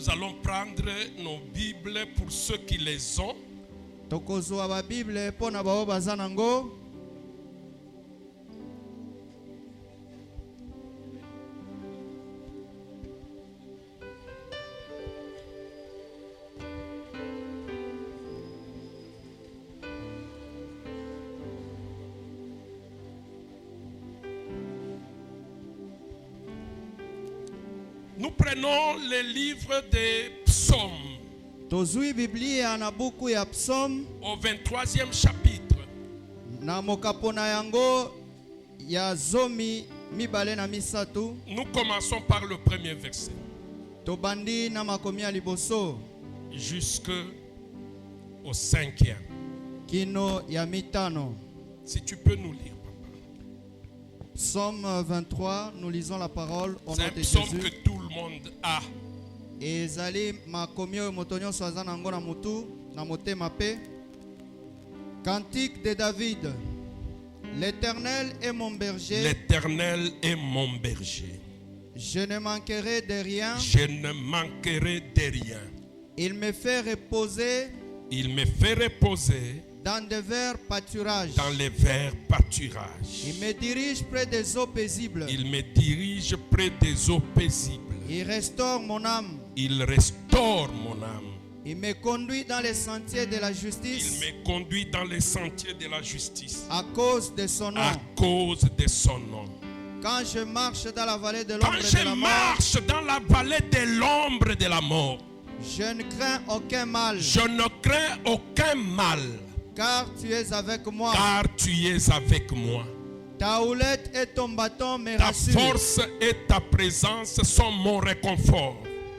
Nous allons prendre nos Bibles pour ceux qui les ont. Tokozwa ba Bible pona bao bazanango. Nous prenons les livres des psaumes. Tozui Biblia na buku ya Psalm Au 23e chapitre. na mokapona yango ya zomi mibale na misatu. Nous commençons par le premier verset. Tobandi na makomi ya liboso Jusqu'au 5e. kino ya mitano. Si tu peux nous lire, papa. Psaume 23, nous lisons la parole au C'est nom un de psaume que Jésus. tout le monde a. Ezali makomi oyo moto nyonso aza nango na mutu na motema pe. Cantique de David. L'Éternel est mon berger, L'Éternel est mon berger. je ne manquerai de rien. Je ne manquerai de rien. Il me fait reposer Il me fait reposer dans de verts pâturages. dans les verts pâturages. Il me dirige près des eaux paisibles. Il me dirige près des eaux paisibles. Il restaure mon âme. Il restaure mon âme. Il me conduit dans les sentiers de la Il justice me conduit dans les sentiers de la justice à cause de son nom. à cause de son nom. Quand je marche dans la vallée de Quand l'ombre de je la mort, marche dans la vallée de l'ombre de la mort, je ne crains aucun mal, je ne crains aucun mal, car tu es avec moi. car tu es avec moi. Ta houlette et ton bâton me Ta rassurent. force et ta présence sont mon réconfort.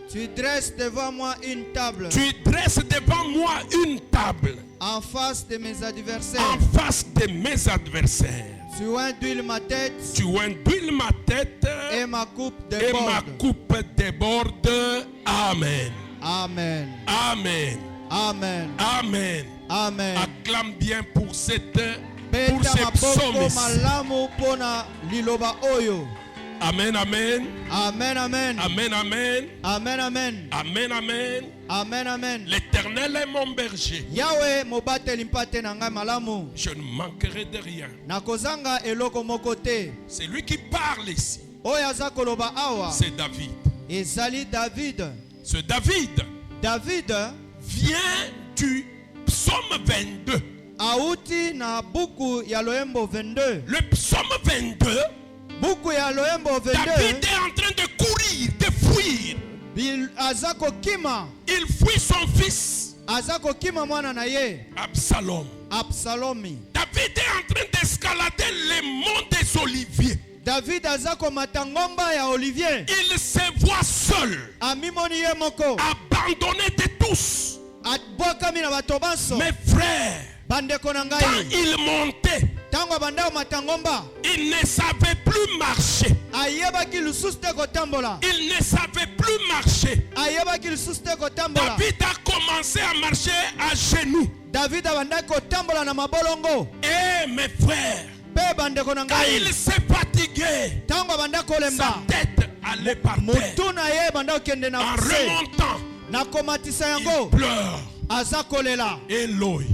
Tu dresses devant moi une table Tu dresses devant moi une table en face de mes adversaires. en face de mes adversaires. Tu induis ma tête Tu induis ma tête et ma coupe et ma déborde. coupe déborde. Amen. Amen. Amen. Amen. Amen. Amen. Acclame bien pour ces Beta maboko psaumes. malamu pona liloba oyo. Amen, amen. Amen, amen. Amen, amen. Amen, amen. Amen, amen. Amen, amen. L'Éternel est mon berger. Yahweh mobateli mpate na ngai malamu. Je ne manquerai de rien. Nakozanga eloko moko te. C'est lui qui parle ici. Oyo aza koloba awa. C'est David. Ezali David. Ce David David vient du psaume 22. auti na buku ya loembo 22. Le psaume 22, Buku ya loembo David 22. est en train de courir, de fuir. Azako kima. Il fuit son fils, Azako kima mwana na ye. Absalom. Absalomi. David est en train d'escalader les monts des Oliviers. David azako matangomba ya Olivier. Il se voit seul, Amimoni ye moko. abandonné de tous. Atbwakami na bato banso. Mes frères, Bandeko na quand ngai. il montait, Tango bandao matangomba. il ne savait plus marcher. Ayebaki lisusu te kotambola. Il ne savait plus marcher. Ayebaki lisusu te kotambola. David a commencé à marcher à genoux. David abandaki kotambola na mabolongo. Et mes frères, Pe bandeko na quand ngai. il s'est fatigué, Tango abandaki sa kolemba. tête allait par terre. Mutu na ye bandaki kende En na se. remontant, Na komatisa il yango. pleure. Aza kolela. Eloi,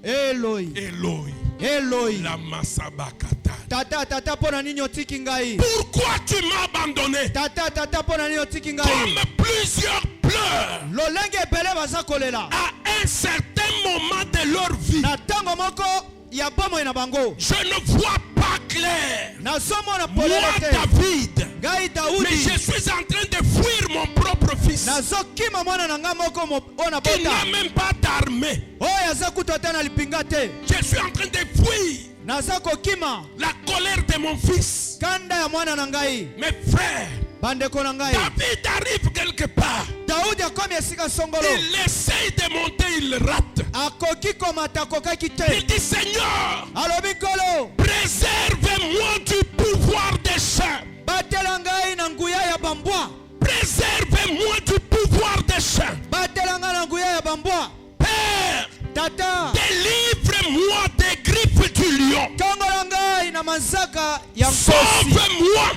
Eloi. Eloi, Eloi. la masabakata. Tata pona nini otiki ngai. Pourquoi tu m'as abandonné? Tata pona nini otiki ngai. Comme plusieurs pleurent Lolenge ebele baza kolela. à un certain moment de leur vie. Na tango moko ya bomoi na bango. Je ne vois pas clair. Nazomona Moi, polele te. David, Ngai mais Daudi. je suis en train de fuir mon propre fils Nazokima mwana na ngai moko ona qui bota. n'a même pas d'armée. Oyo aza kuta te na lipinga te. Je suis en train de fuir Naza kokima la colère de mon fils. kanda ya mwana na ngai. Mes frères, Bandeko na ngai. David arrive quelque part. Daudi akomi esika songolo. Il essaye de monter, il rate. Akoki komata akokaki Il te. dit, Seigneur, Alobi kolo. préserve-moi du pouvoir des chiens. Batela ngai na nguya ya bambwa. Préserve-moi du pouvoir des chiens. Batela ngai na nguya ya bambwa. Père, Tata. délivre-moi des griffes du lion. Tongola ngai na manzaka ya nkosi. Sauve-moi.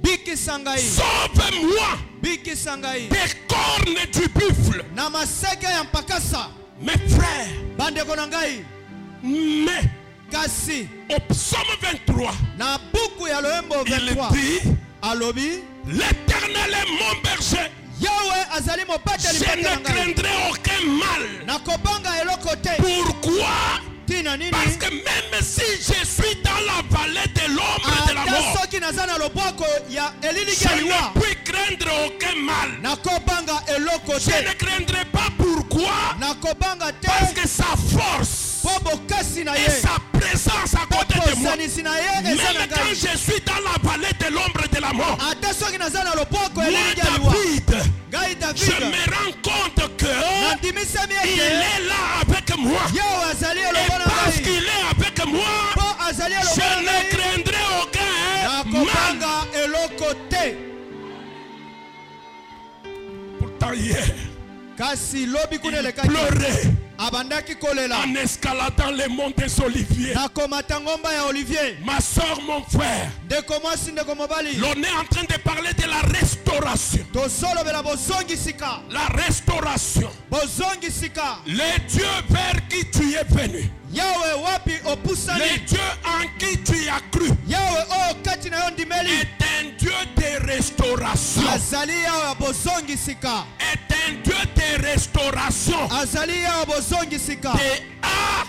Bikisa ngai. Sauve-moi bikisa ngai des cornes du buffle. na maseke ya mpakasa. Mes frères, Bandeko na ngai, mais kasi au psaume 23, na buku ya loembo il 23 dit, alobi l'Éternel est mon berger, Yahweh azali mobateli je pete na ne ngai. craindrai aucun mal. Nakobanga eloko te. Pourquoi? Tina nini? Parce que même si je suis dans la vallée de l'ombre de la Ata mort, soki naza na lobwako ya elili je ya liwa, ne puis craindre aucun mal. nakobanga eloko Je te. ne craindrai pas. Pourquoi? Nakobanga te. Parce que sa force Po bokasi na et ye, sa présence à po côté de moi, bosanisi na ye même eza na quand ngai. je suis dans la vallée de l'ombre de la mort, Ata soki naza na lobwako ya moi elili ya liwa, David, ngai je David me rends compte que nandimisami il ete est là avec moi. Yahweh azali Et elongo na parce ngai. qu'il est avec moi, Po azali elongo je na ne ngai, craindrai aucun mal. nakobanga eloko te. Pourtant hier, Kasi lobi kuna il elekaki, pleurait abandaki kolela en escaladant les monts des Oliviers. nakomata ngomba ya Olivier. Ma soeur, mon frère, Ndeko mwasi ndeko mobali, l'on est en train de parler de la restauration. tosolobela bozongisika, La restauration. bozongisika. Le Dieu vers qui tu es venu. Yahweh wapi Le opusani, Dieu en qui tu as cru Yahweh oyo kati na yo ndimeli, est un Dieu de restauration. azali Yahweh ya bozongisika, Est un Dieu de restauration. azali Yahweh ya bozongisika. De A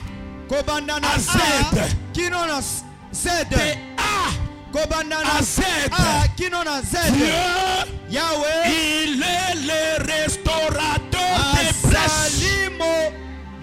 Kobanda na à Z. A kino na Z, de A kobanda na à Z. A kino na Z. Dieu, Yahweh il est le restaurateur des brèches. azali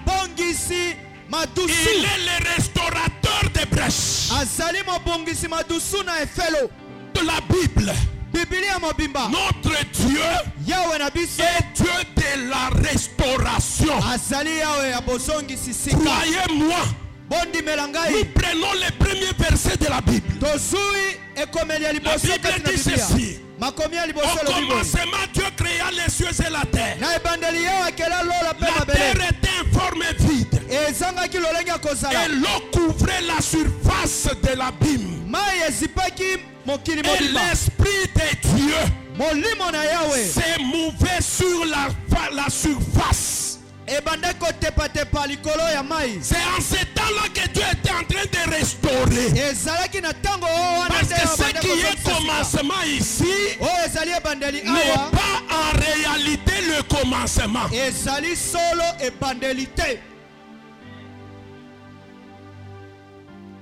mobongisi madusu, Il est le restaurateur des brèches. azali mobongisi madusu na efelo. De la Bible, Biblia mobimba, notre Dieu Yahweh na biso est Dieu de la restauration. azali Yahweh ya bozongisi sika. Croyez-moi, Bondimela nous ngai, prenons les premiers versets de la Bible. tozui ekomeli ya La liboso Bible kati na dit Biblia. ceci. Makomi ya liboso Au lobi boye. commencement, Dieu créa les cieux et la terre. Na ebandeli Yahweh akela lola pe La terre mabele, était informe et vide. ezangaki lolenge ya kozala. Et l'eau couvrait la surface de l'abîme. Mai ezipaki mokili Et mobimba. l'Esprit de Dieu Molimo na Yahweh s'est mouvé sur la surface. ebandaki kotepatepa likolo ya mai. C'est en ce temps-là que Dieu était en train de restaurer. Ezalaki na ntango oyo wana Parce nde que ce babandaki qui est kozongisa sika. commencement ici Oyo ezali ebandeli n'est awa, pas en réalité le commencement. ezali solo ebandeli te.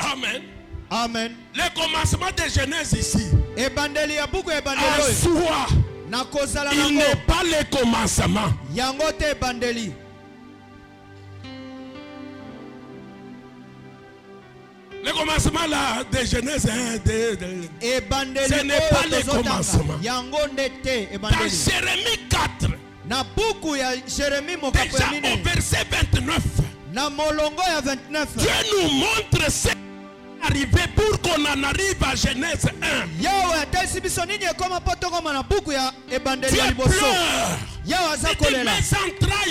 Amen. Amen. Le commencement de Genèse ici, Ebandeli ya buku ya ebandeli en oyo soi, na kozala il nango n'est pas le commencement. yango te ebandeli. Le commencement là de Genèse, Ebandeli Ce n'est pas oyo le commencement. tozotanga yango nde te dans ebandeli. Jérémie 4, Na buku ya Jeremi mokapo déjà ya au mine, verset 29, na molongo ya 29, Dieu nous montre ce qui est arrivé pour qu'on en arrive à Genèse 1. Yahweh atalisi biso nini ekoma po tokoma na buku ya ebandeli ya Dieu liboso. pleure. Yahweh aza Il dit kolela,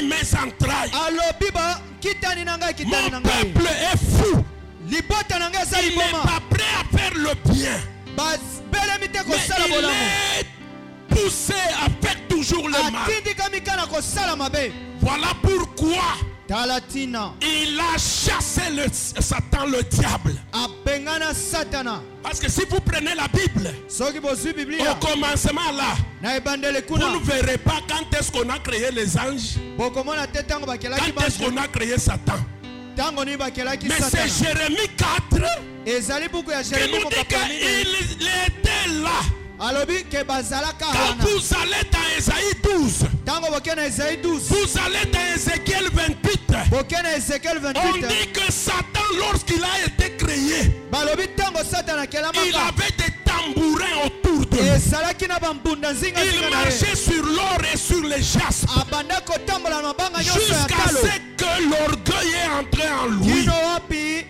mes entrailles. alobi ba kitani na ngai, kitani na Mon ngai, peuple est fou. libota na ngai eza Il n'est liboma, pas prêt à faire le bien. babelemi te Mais kosala il bolamu, est poussé à faire toujours le mal. atindikami kana kosala mabe. Voilà pourquoi Tala tina il a chassé Satan, le diable. abengana satana. Parce que si vous prenez la Bible, Soki bozwi au Biblia commencement là, na ebandeli vous kuna, ne verrez pas quand est-ce qu'on a créé les anges, bokomona te ntango bakelaki quand est-ce banjo, qu'on a créé Satan. ntango nini bakelaki Mais c'est satana. Jérémie 4 Ezali buku ya qui Jeremi nous dit mokapo ya mine, qu'il était là. alobi ke bazalaka Quand wana. vous allez dans Ésaïe 12, Ntango boke na Esaïe 12, vous allez dans Ézéchiel 28, boke na Ezekiel on 28, dit que Satan, lorsqu'il a été créé, balobi ntango satana il akelamaka, avait des tambourins autour de lui. ezalaki na bambunda nzinga Il nzinga na ye, marchait sur l'or et sur les jaspes. abanda kotambola na mabanga nyonso ya Jusqu'à talo, ce que l'orgueil est entré en lui. kino wapi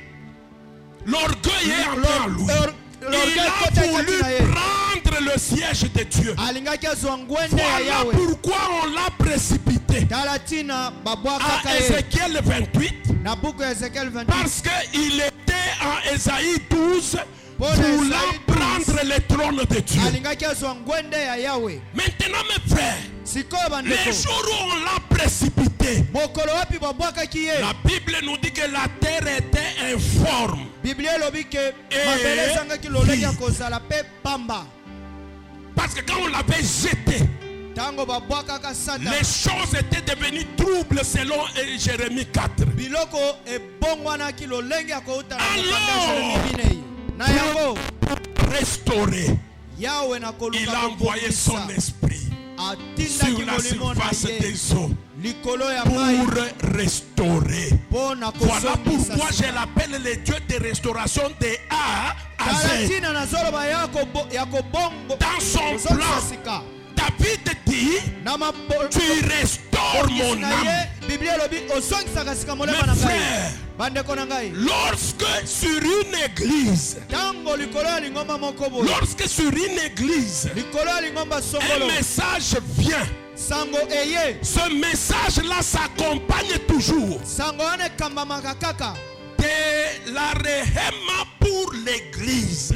L'orgueil est entré en lui. Il l'orgueil a kota voulu ekati na ye, prendre le siège de Dieu. alingaki azwa ngwende ya Voilà Yahweh. pourquoi on l'a précipité Tala tina babwakaka à ye Ézéchiel 28. na buku ya Ezekiel 28, Parce qu'il était en Ésaïe 12 Pour voulant Ésaïe 12. prendre le trône de Dieu. alingaki azwa ngwende ya Yahweh. Maintenant, Maintenant, mes frères, les jours où on l'a précipité, la Bible nous dit que la terre était informe. Parce que quand on l'avait jeté, les choses étaient devenues troubles selon Jérémie 4. Alors, pour restaurer, il a envoyé son esprit sur la surface des eaux pour restaurer. Voilà pourquoi je l'appelle le Dieu de restauration de A à Z. Dans son plan, David dit, tu restaures mon âme. Mes frères, lorsque sur une église, un message vient, ce message-là s'accompagne toujours de la rehema pour l'église.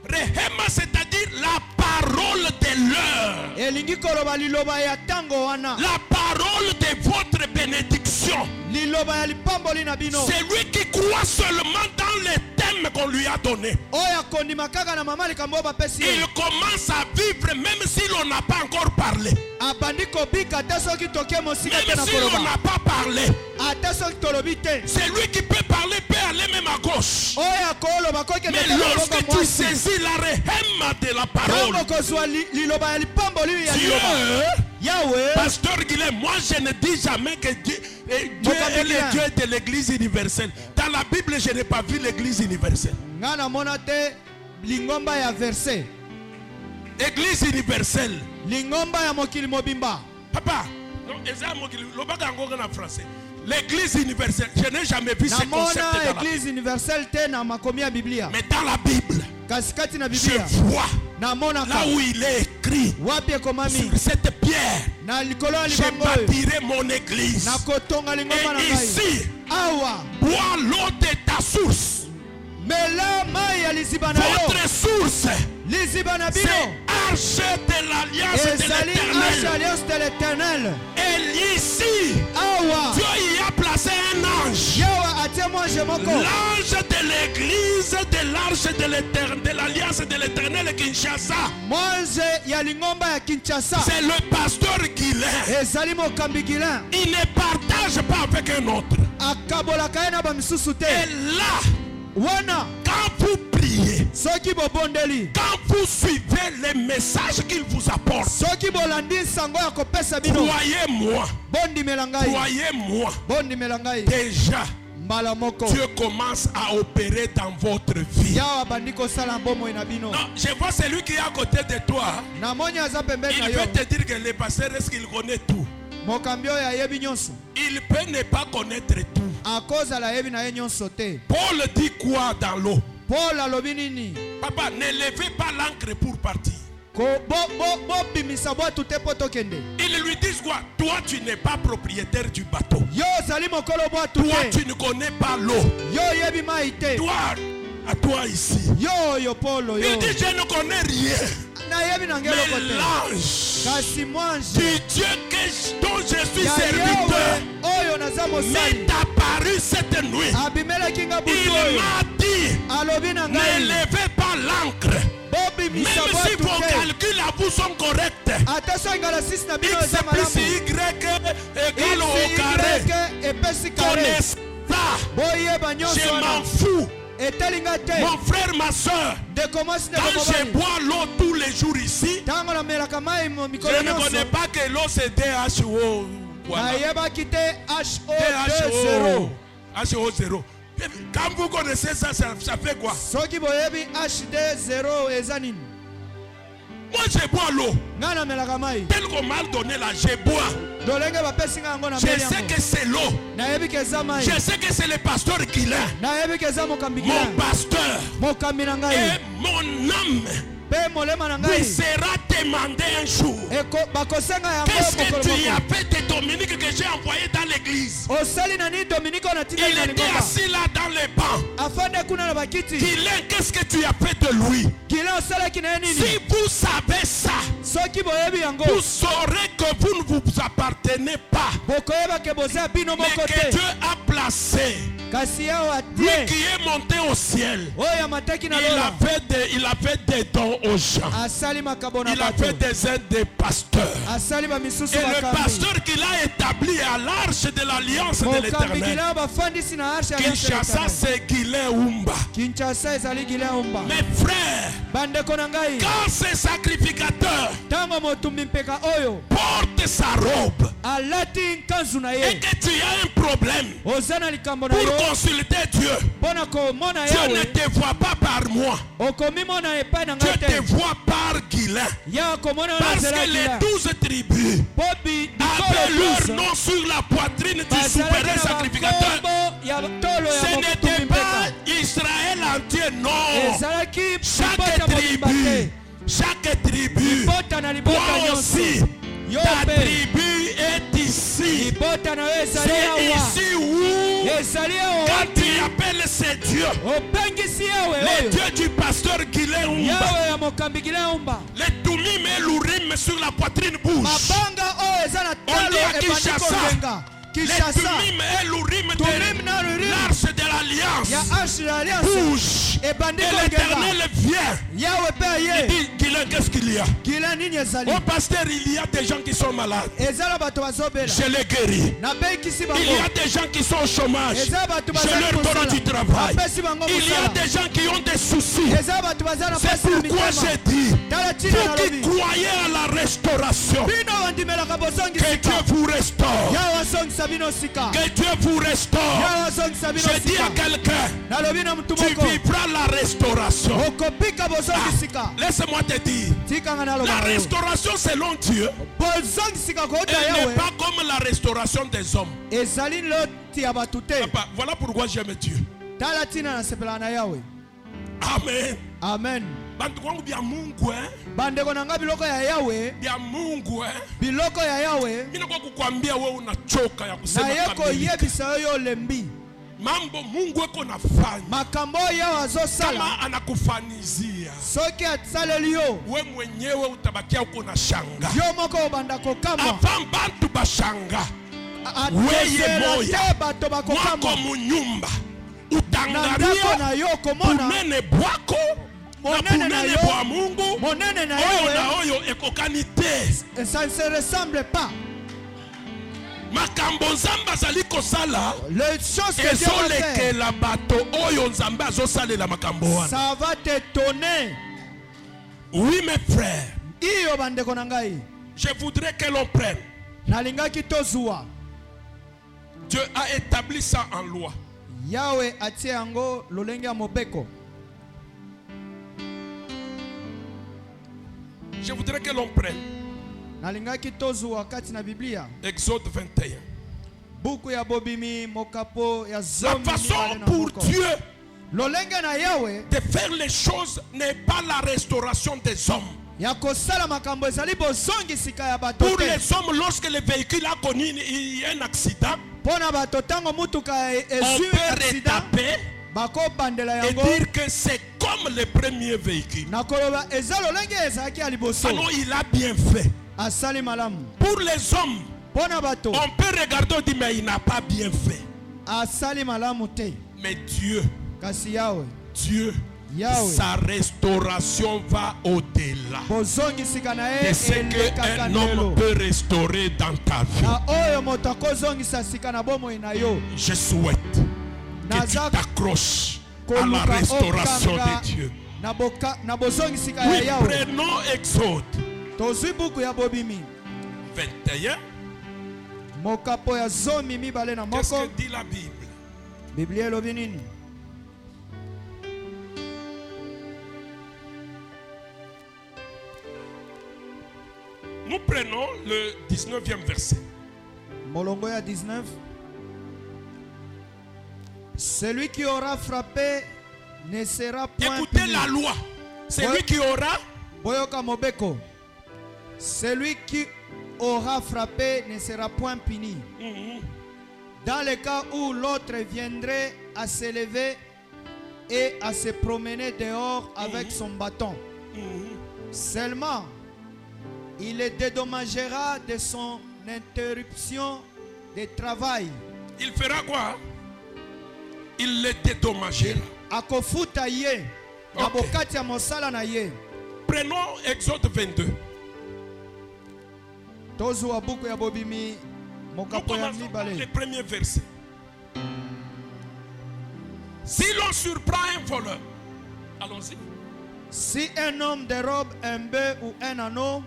Rehema, c'est-à-dire la parole de l'heure, la parole de votre bénédiction. C'est lui qui croit seulement dans les thèmes qu'on lui a donnés. Il commence à vivre même si l'on n'a pas encore parlé. Même si l'on n'a pas parlé, c'est lui qui peut parler, peut aller même à gauche. Mais lorsque tu saisis la rehema de la parole, Dieu, Pasteur Guilhem, moi je ne dis jamais que Dieu est le Dieu de l'église universelle. Dans la Bible, je n'ai pas vu l'église universelle. Église universelle. Papa, français. L'église universelle, je n'ai jamais vu ce concept dans la Bible. Mais dans la Bible, je vois là où il est écrit, sur cette pierre, je bâtirai mon église. Et ici, bois l'eau de ta source. Votre source, c'est arche de l'alliance de l'Éternel. Et ici, Dieu y a placé un ange. L'ange de l'église de l'arche de l'alliance de l'Éternel Kinshasa. C'est le pasteur Guilhem. Il ne partage pas avec un autre. Et là, quand vous priez, quand vous suivez les messages qu'il vous apporte, croyez-moi, déjà Dieu commence à opérer dans votre vie. Non, je vois celui qui est à côté de toi. Il veut te dire que le pasteur, est-ce qu'il connaît tout? Il peut ne pas connaître tout. Paul dit quoi dans l'eau? Papa, ne levez pas l'ancre pour partir. Ils lui disent quoi? Toi, tu n'es pas propriétaire du bateau. Toi, tu ne connais pas l'eau. Toi, à toi ici. Il dit, je ne connais rien. Mais l'ange du Dieu dont je suis serviteur m'est apparu cette nuit. Il m'a dit, ne levez pas l'ancre. Même si vos calculs à vous sont corrects, X plus Y égale au carré, connaissez ça. Je m'en fous. Mon frère, ma soeur, quand je bois l'eau tous les jours ici, je ne connais pas que l'eau c'est DHO. HO0. Quand vous connaissez ça, ça fait quoi? Moi je bois l'eau. Tel qu'on m'a donné là, je bois. Je sais que c'est l'eau. Je sais que c'est le pasteur Guilhem. Mon pasteur. Et mon âme lui sera demandé un jour. Qu'est-ce que tu as fait de Dominique que j'ai envoyé dans l'église? Il était assis là dans les bancs. Guilain, qu'est-ce que tu as fait de lui? Si vous savez ça, vous saurez que vous ne vous appartenez pas, mais que Dieu a placé. Lui qui est monté au ciel, il a fait des dons aux gens. Il a fait des aides des pasteurs. Et le pasteur qu'il a établi à l'arche de l'alliance de l'Éternel, Kinshasa, c'est Guilain Umba. Mes frères, quand ce sacrificateur porte sa robe et que tu as un problème pour consulter Dieu, Dieu ne te voit pas par moi, Dieu te voit par Guilain. Parce que les 12 tribus avaient leur nom sur la poitrine du souverain sacrificateur. Ce n'était pas Israël entier, non. Chaque tribu, toi aussi, ta tribu est ici. C'est ici où, quand tu appelles ces dieux, les dieux du pasteur Guilain Umba, les Tumim et l'Urim sur la poitrine bougent. On dit à Kinshasa, les Tumim et l'Urim de l'arche de l'alliance bougent. Et l'Éternel vient. Il dit, Guilain, qu'est-ce qu'il y a? Au pasteur, il y a des gens qui sont malades. Je les guéris. Il y a des gens qui sont au chômage. Je leur donne du travail. Il y a des gens qui ont des soucis. C'est pourquoi j'ai dit, vous qui croyez à la restauration, que Dieu vous restaure. Que Dieu vous restaure. Je dis à quelqu'un, tu vivras la restauration. Laisse-moi te dire, la restauration selon Dieu, elle n'est pas comme la restauration des hommes. Papa, voilà pourquoi j'aime Dieu. Amen. Amen. Bandeko nanga biloko ya Yahweh, biloko ya Yahweh, kukwambia wewe unachoka ya kusema kamili. Mambo Mungu eko nafanya. Makambo yao azosala. Kama anakufanizia. Soki atsalelio. We mwenyewe utabakia uko na shanga. Yo moko bandako kama. Avant bantu bashanga. Weye moya. Mwako munyumba. Utangaria. Punene bwako. Monene na bwa Mungu. Monene na oyo na oyo ekokanite. Ça ne se ressemble pas. Makambo nzamba zali kosala, les choses que Dieu va faire, la bato oyo nzamba azosala la makambo wana. Ça va t'étonner. Oui mes frères. Iyo bandeko nangai. Je voudrais que l'on prenne. Nalingaki tozua. Dieu a établi ça en loi. Yahweh atie yango lolenge ya mobeko. Je voudrais que l'on prenne Exode 21. La façon pour Dieu de faire les choses n'est pas la restauration des hommes. Pour les hommes, lorsque le véhicule a connu un accident, on peut retaper et dire que c'est comme le premier véhicule. Alors il a bien fait. Pour les hommes, on peut regarder et dire mais il n'a pas bien fait. Mais Dieu, sa restauration va au-delà de ce qu'un homme peut restaurer dans ta vie. Je souhaite que tu t'accroches à la restauration de Dieu. Oui, prenons Exode 21. Qu'est-ce que dit la Bible? Nous prenons le 19e verset. Molongoya 19. Celui qui aura frappé ne sera point Écoutez puni. La loi. Celui qui aura Boyoka Mobeko. Celui qui aura frappé ne sera point puni. Dans le cas où l'autre viendrait à s'élever et à se promener dehors avec son bâton. Seulement, il le dédommagera de son interruption de travail. Il fera quoi? Il le dédommagera. Akofuta ye. Nabokati ya mosala na ye. Prenons Exode 22. Tozu abuku ya bobimi. Nous commençons par le premier verset. Si l'on surprend un voleur, allons-y. Si un homme dérobe un bœuf ou un anneau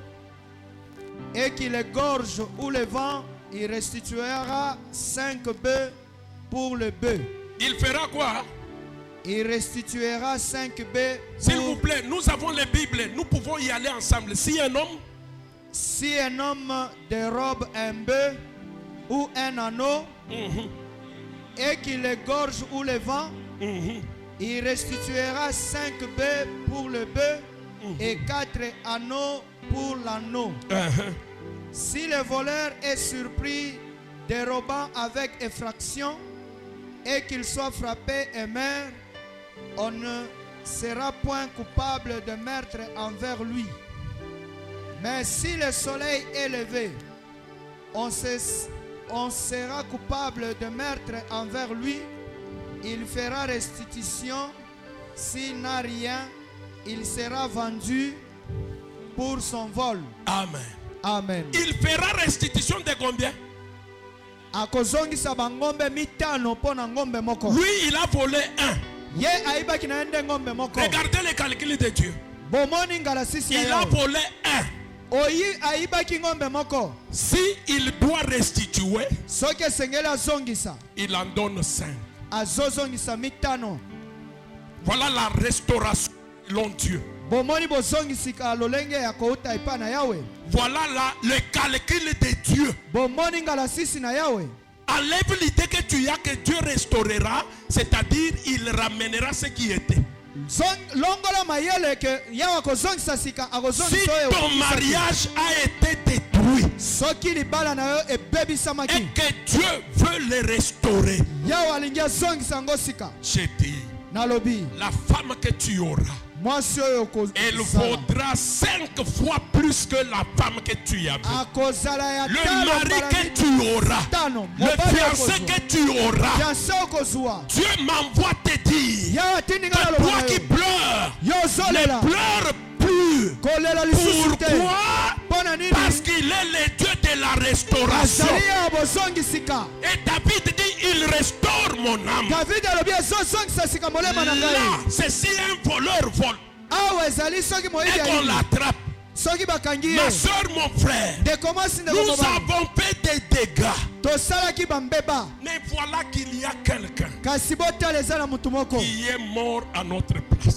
et qu'il égorge ou le vend, il restituera 5 bœufs pour le bœuf. Il fera quoi? Il restituera 5 bœufs. S'il vous plaît, nous avons les Bibles, nous pouvons y aller ensemble. Si un homme dérobe un bœuf ou un anneau et qu'il égorge ou le vend, il restituera 5 bœufs pour le bœuf et 4 anneaux pour l'anneau. Si le voleur est surpris dérobant avec effraction et qu'il soit frappé et meurt, on ne sera point coupable de meurtre envers lui. Mais si le soleil est levé, on sera coupable de meurtre envers lui. Il fera restitution. S'il n'a rien, il sera vendu pour son vol. Amen. Amen. Il fera restitution de combien? Lui, il a volé un. Regardez les calculs de Dieu. Il a volé un. Si il doit restituer, il en donne 5. Voilà la restauration selon Dieu. Voilà le calcul de Dieu. Enlève l'idée que tu as que Dieu restaurera, c'est-à-dire il ramènera ce qui était. Si ton mariage a été détruit et que Dieu veut le restaurer, je dis, la femme que tu auras, elle vaudra 5 fois plus que la femme que tu as. Le mari que tu auras, le fiancé que tu auras, Dieu m'envoie te dire que toi qui pleures, ne pleure plus. Pourquoi? Parce qu'il est le Dieu de la restauration. Et David dit, il restaure mon âme. Là, c'est si un voleur vole et qu'on l'attrape. Ma soeur, mon frère, nous avons fait des dégâts. Mais voilà qu'il y a quelqu'un qui est mort à notre place.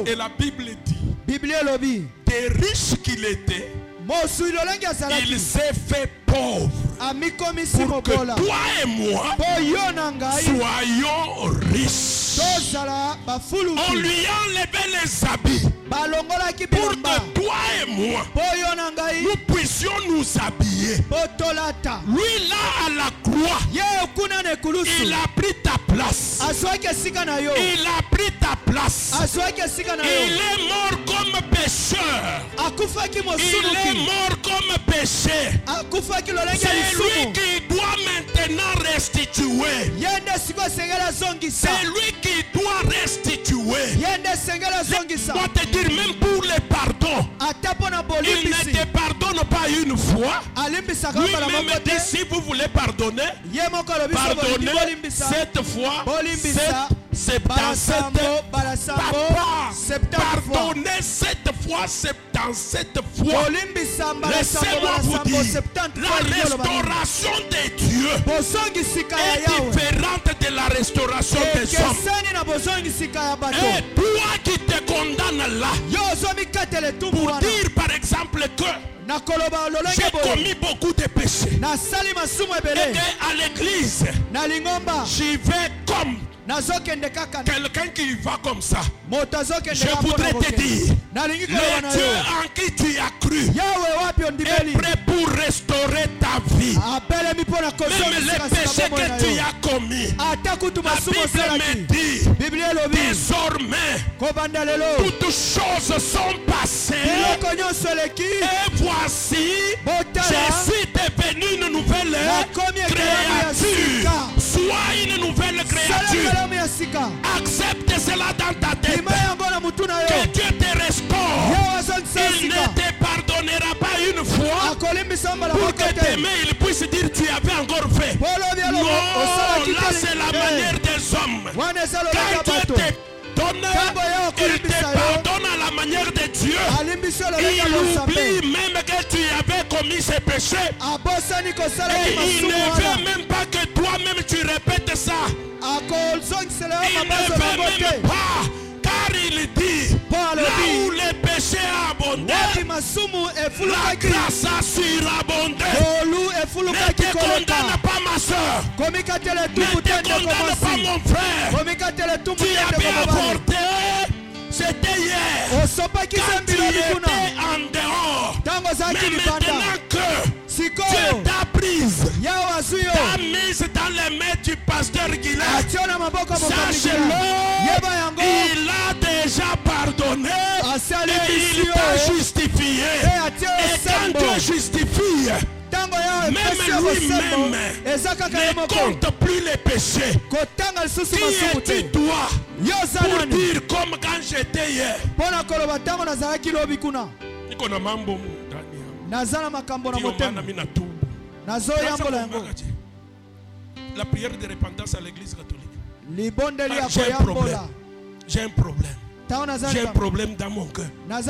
Et la Bible dit, des riches qu'il était, il s'est fait pauvre pour que toi et moi soyons riches. On lui a enlevé les habits pour que toi et moi nous puissions nous habiller. Lui là à la croix, il a pris ta place. Il a pris ta place. Il est mort comme pécheur. Il est mort comme péché. C'est lui qui doit maintenant restituer. C'est lui qui doit restituer. Je dois te dire, même pour les pardons, il ne te pardonne pas une fois. Lui-même dit, si vous voulez pardonner, pardonnez 7 fois, 77 pardonnez 7 fois, 77 fois. Laissez-moi vous dire, la restauration de Dieu est différente de la restauration des hommes. Et toi qui te condamnes là, pour dire par exemple que j'ai commis beaucoup de péchés et qu'à l'église j'y vais comme Quelqu'un qui va comme ça, je voudrais te dire, le Dieu en qui tu as cru est prêt pour restaurer ta vie. Même les péchés que tu as commis, la Bible me dit, désormais, toutes choses sont passées et voici, je suis devenu une nouvelle créature. Sois une nouvelle créature. Accepte cela dans ta tête. Que Dieu te restaure. Il ne te pardonnera pas une fois pour que demain il puisse dire tu avais encore fait. Non, là c'est la manière des hommes. Quand Dieu te donne, il te pardonne à la manière de Dieu. Il oublie même que tu avais commis ces péchés. Et il ne veut même pas que toi-même tu répètes ça. Il ne veut même pas, car il dit, là où les péchés abondent, la grâce a surabondé. Ne te condamne pas ma soeur, ne te condamne pas mon frère. Tu avais avorté, c'était hier, quand tu étais en dehors. Mais maintenant que Dieu t'a prise, t'a mise dans les mains du pasteur Guilain, sache-le, il a déjà pardonné et il t'a justifié. Et quand Dieu justifie, même lui-même ne compte plus les péchés. Qui es-tu toi pour dire comme quand j'étais hier? La prière de repentance à l'église catholique. J'ai un problème. J'ai un problème dans mon cœur.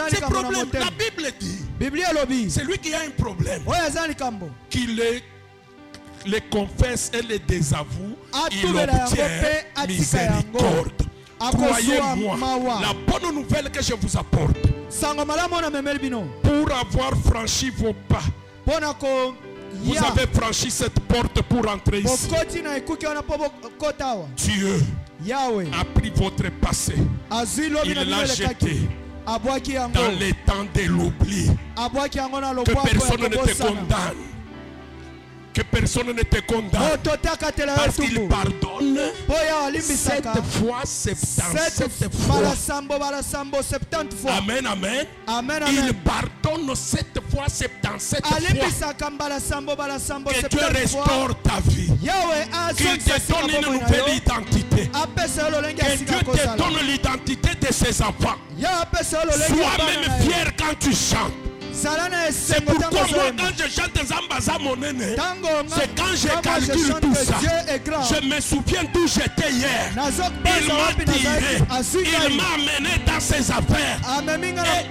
C'est problème. La Bible dit, c'est lui qui a un problème, qu'il les confesse et les désavoue, il obtient miséricorde. Croyez-moi, la bonne nouvelle que je vous apporte, pour avoir franchi vos pas, vous avez franchi cette porte pour entrer ici. Dieu a pris votre passé, il l'a jeté dans les temps de l'oubli. Que personne ne te condamne. Que personne ne te condamne, parce qu'il pardonne 7 fois, 77 fois. Amen, amen. Il pardonne 7 fois, 77 fois. Que Dieu restaure ta vie. Qu'il te donne une nouvelle identité. Que Dieu te donne l'identité de ses enfants. Sois même fier quand tu chantes. C'est pourquoi moi quand je chante Zambaza Monene, c'est quand je calcule tout ça, je me souviens d'où j'étais hier. Il m'a tiré, il m'a amené dans ses affaires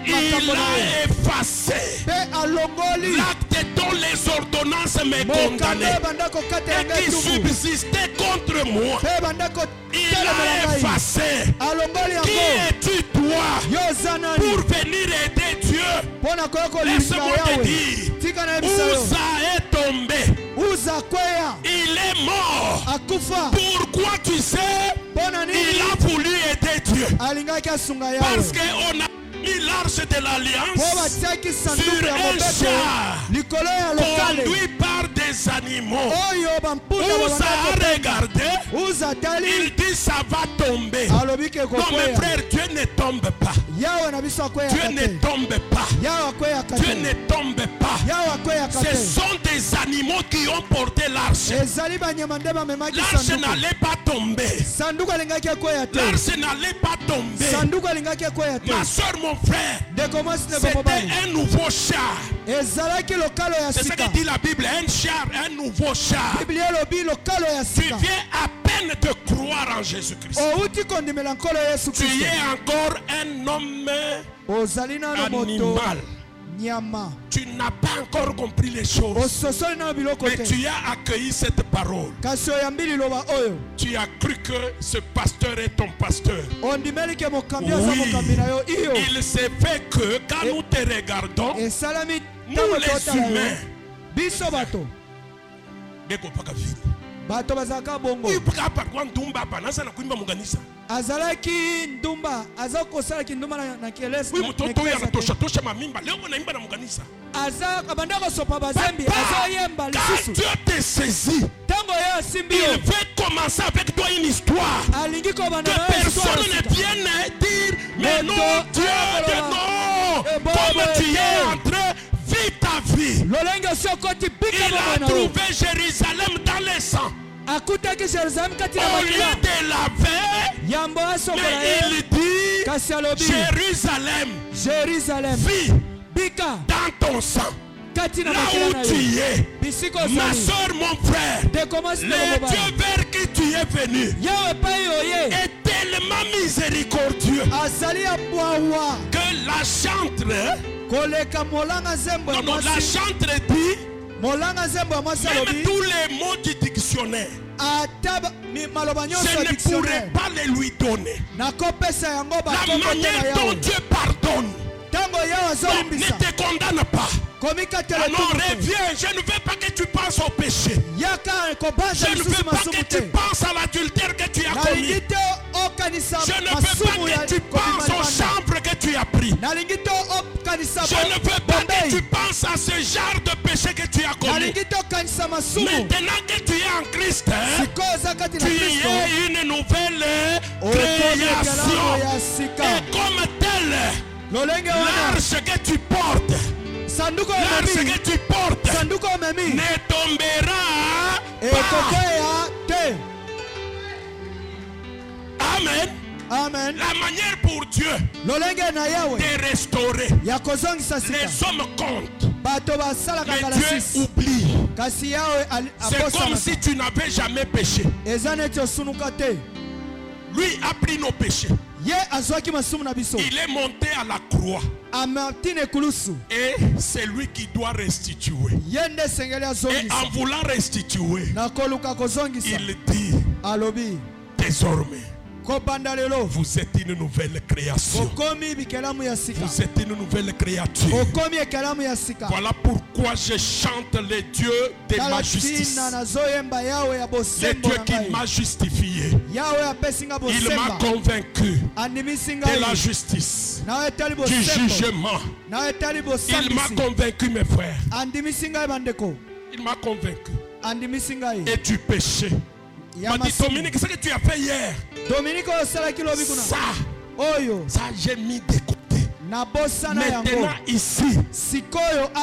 et il a effacé l'acte dont les ordonnances me condamnaient et qui subsistait contre moi. Il a effacé. Qui es-tu toi pour venir aider Dieu? Laisse-moi te dire, Uza est tombé, il est mort. Pourquoi tu sais? Il a voulu aider Dieu, parce qu'on a mis l'arche de l'alliance sur un char conduit par des animaux. Uza a regardé, il dit ça va tomber. Non mes frères, Dieu ne tombe pas. Dieu ne tombe pas. Dieu ne tombe pas. Ce sont des animaux qui ont porté l'arche. L'arche n'allait pas tomber. L'arche n'allait pas tomber. Ma soeur, mon frère, c'était un nouveau char. C'est ce que dit la Bible, un char, un nouveau char. Tu viens à peine de croire en Jésus-Christ. Tu es encore un homme animal. Tu n'as pas encore compris les choses, mais tu as accueilli cette parole. Tu as cru que ce pasteur est ton pasteur. Oui, il s'est fait que quand nous te regardons, nous les humains, bato bazaka bongo azalaki ndumba azakosalaki ndumba na kelesi aza kabanda kosopa bazembi azoyemba lisusu tango yo asimbi yo il veut commencer avec toi une histoire alingi kobanda que personne ne vienne dire mais non Dieu de non comme tu es en train vis ta vie. Il a trouvé Jérusalem dans les sangs. Au lieu de laver, mais il dit Jérusalem, vis dans ton sang. Là où tu es, ma soeur, mon frère, le Dieu vers qui tu es venu est tellement miséricordieux que la chantre, la chantre dit même tous les mots du dictionnaire, je ne pourrais pas les lui donner. La manière dont Dieu pardonne ne te condamne pas. Alors reviens, je ne veux pas que tu penses au péché. Je ne veux pas que tu penses à l'adultère que tu as commis. Je ne veux pas que tu penses aux chambres que tu as pris. Je ne veux pas que tu penses à ce genre de péché que tu as commis. Maintenant que tu es en Christ, tu es une nouvelle création. Et comme tel, l'arche que tu portes, ne tombera pas. Amen. Amen. La manière pour Dieu de restaurer, les hommes comptent, mais Dieu oublie. C'est comme si tu n'avais jamais péché. Lui a pris nos péchés. Il est monté à la croix. Et c'est lui qui doit restituer. Et en voulant restituer, il dit désormais, vous êtes une nouvelle création. Vous êtes une nouvelle créature. Voilà pourquoi je chante les dieux de ma justice. Le Dieu qui m'a justifié. Il m'a convaincu de la justice, du jugement. Il m'a convaincu, mes frères. Il m'a convaincu. Et du péché. Il m'a dit, Dominique, ce que tu as fait hier, ça j'ai mis de côté. Maintenant ici,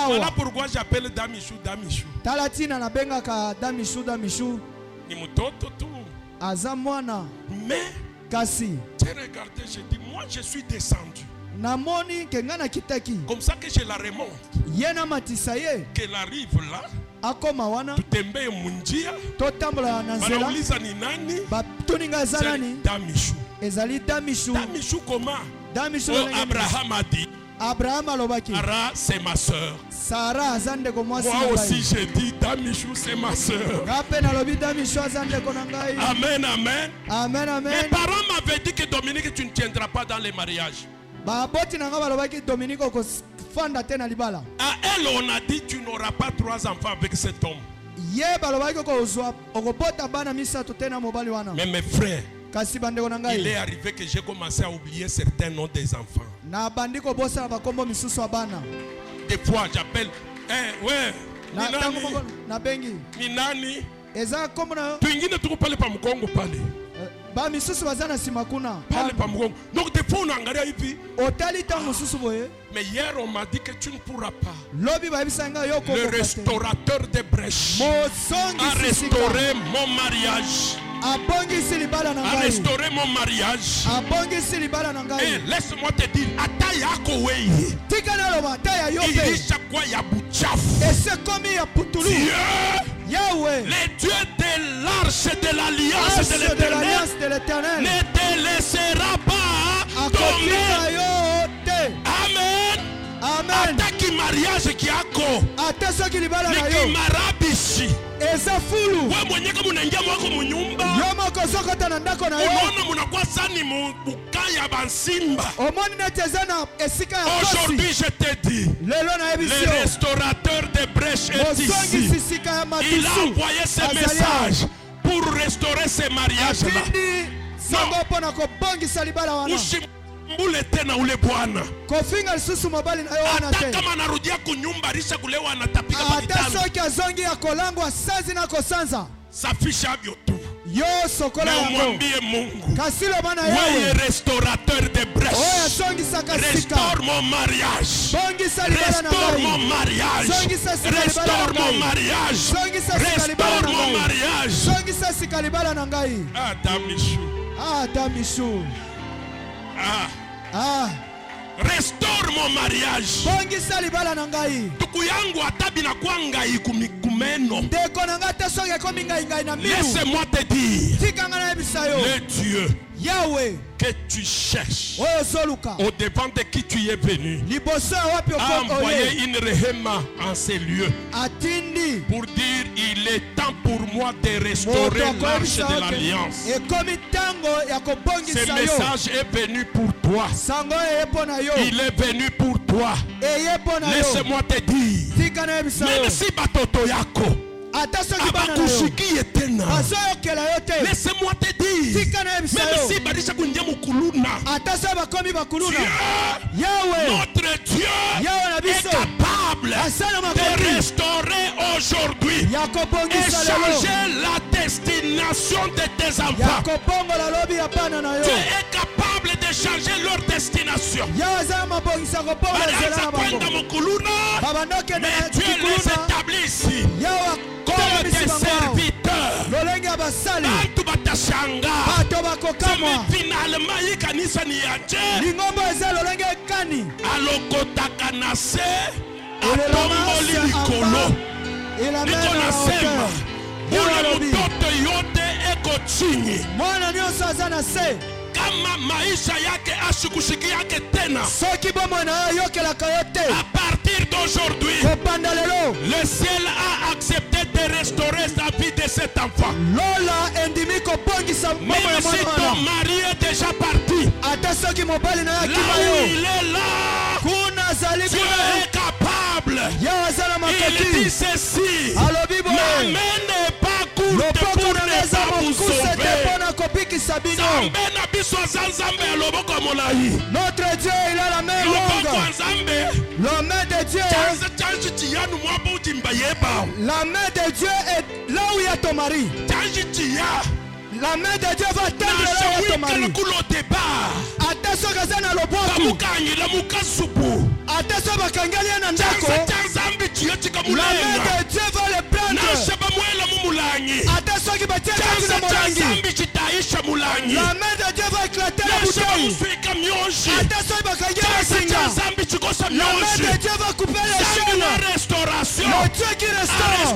voilà pourquoi j'appelle Damichou Damichou. Ni mutoto tu. Mais j'ai regardé, j'ai dit, moi je suis descendu. Comme ça que je la remonte. Qu'elle arrive là. Tutembee munjia. Banauliza ni nani? Damichou. Damichou comment? Abraham a dit. Sarah c'est ma soeur. Moi aussi j'ai dit Damichou c'est ma soeur. Amen, amen. Mes parents m'avaient dit que Dominique tu ne tiendras pas dans les mariages. À elle on a dit tu n'auras pas 3 enfants avec cet homme. Mais mes frères, il est arrivé que j'ai commencé à oublier certains noms des enfants. Des fois j'appelle Minani. Tuingine tuko pale pa mkongo pale. Donc des fois on angalia hivi. Mais hier on m'a dit que tu ne pourras pas. Le restaurateur des brèches a restauré mon mariage. A restauré mon mariage. Et laisse-moi te dire, il dit chaque fois il y a Dieu, le Dieu de l'arche de l'alliance de l'Éternel, ne te laissera pas tomber. Amen. Ataki mariage qui a qui marabishi. Wewe mwenye kama unaingia mwako munyumba. Unaona mnakuwa sani mukaya bansimba. Aujourd'hui je te dis, le restaurateur des brèches est ici. Il a envoyé ce message restaurer ce mariage-là. Mbule tena ule bwana. Kofinga lisusu mobali na yo wana te. Hata kama anarudia kunyumba risha kulewa anatapika bakitano. Hata soki azongi ya kolangwa sazi na kosanza. Safisha byo tu. Yo sokola yako. Mwambie Mungu. Kasilo bana yawe. Wewe restaurateur de brèche. Oya songi sakasika. Restaure mon mariage. Songi salibala na restaure mon mariage. Songi restaure mon mariage. Songi restaure mon mariage. Songi sakalibala na ngai. Adamishu. Restaure mon mariage. Bongi salibala na ngai. Tuku yangu atabi na kwa ngai kumeno. Deko na ngata soge komi ngai na miru. Laisse-moi te dire. Tikanga na bisayo. Le Dieu Yahweh que tu cherches, au devant de qui tu es venu, a envoyé une rehema en ces lieux pour dire il est temps pour moi de restaurer l'arche de l'alliance. Ce message est venu pour toi. Il est venu pour toi. Laisse-moi te dire, même si batoto yako abakushikie tena, laisse-moi te dire, même si badisha kunja mukuluna, notre Dieu est capable de restaurer aujourd'hui et changer la destination de tes enfants. Dieu est capable de changer leur destination. Mais Dieu les établit ici comme des serviteurs. Finalement, il kanisa ni yaje. Alokotaka na se atomboli likolo. Niko nasema ule mtoto yote eko chini. Kama maisha yake ashikushikia yake tena, à partir d'aujourd'hui, le ciel a accepté de restaurer la vie de cet enfant. Même si ton mari est déjà parti, là où il est là, Dieu est capable. Il dit ceci: ma main n'est pas courte pour ne pas vous sauver. Notre Dieu, il a la main longue. La main de Dieu. La main de Dieu est là où il y a ton mari. La main de Dieu va atteindre là où il y a ton mari. Attention que ça n'a le bois. Attention que Kangalia n'a pas. La main de Dieu va le prendre. Attention qu'il va tirer dans le molangi. La main de Dieu va éclater la bouteille. Attention qu'il va Kangalia singa. La main de Dieu va couper les chaînes. Le Dieu qui restaure.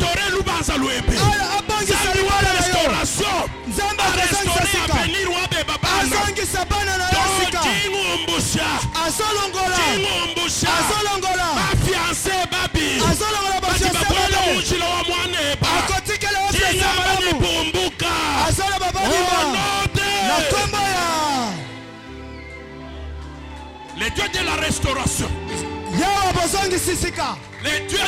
Le Dieu de la restauration. Le Dieu de la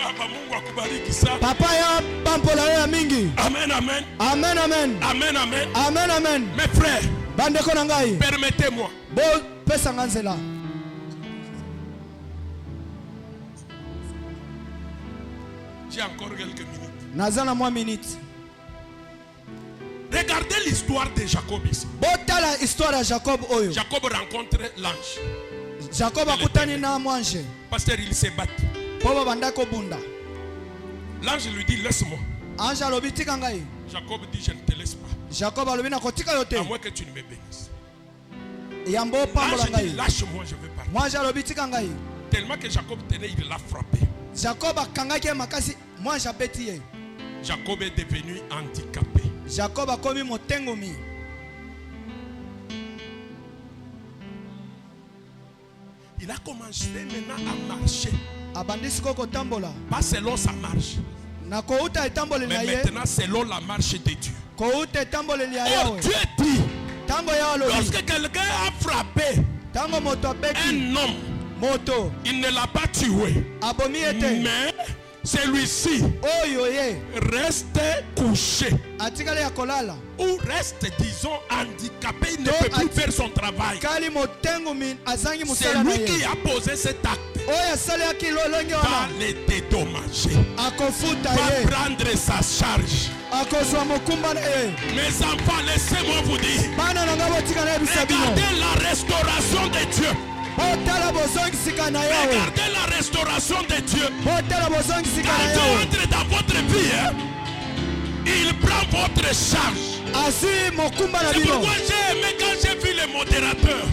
restauration. Papa ya bampola ya mingi. Amen, amen. Amen, amen. Amen, amen. Amen, amen. Mes frères, bandeko na ngai, permettez-moi. Bo pesa nganzela. J'ai encore quelques minutes. Nazana moi minute. Regardez l'histoire de Jacob ici. Botala histoire de Jacob oyo. Jacob rencontre l'ange. Jacob akutani na mwange. Pasteur, il s'est battu. L'ange lui dit laisse-moi. Jacob dit je ne te laisse pas. À moins que tu ne me bénisses. L'ange dit lâche-moi, je veux partir. Tellement que Jacob tenait, il l'a frappé. Jacob est devenu handicapé. Il a commencé maintenant à marcher. Pas selon sa marche, mais maintenant selon la marche de Dieu. Or Dieu dit, lorsque quelqu'un a frappé un homme, il ne l'a pas tué, mais celui-ci reste couché ou reste, disons, handicapé, il ne peut plus faire son travail. C'est lui qui a posé cet acte. Va les dédommager, va prendre sa charge. Mes enfants, laissez-moi vous dire, regardez la restauration de Dieu. Regardez la restauration de Dieu. Quand Dieu entre dans votre vie, il prend votre charge. C'est pourquoi j'ai aimé quand j'ai vu les modérateurs.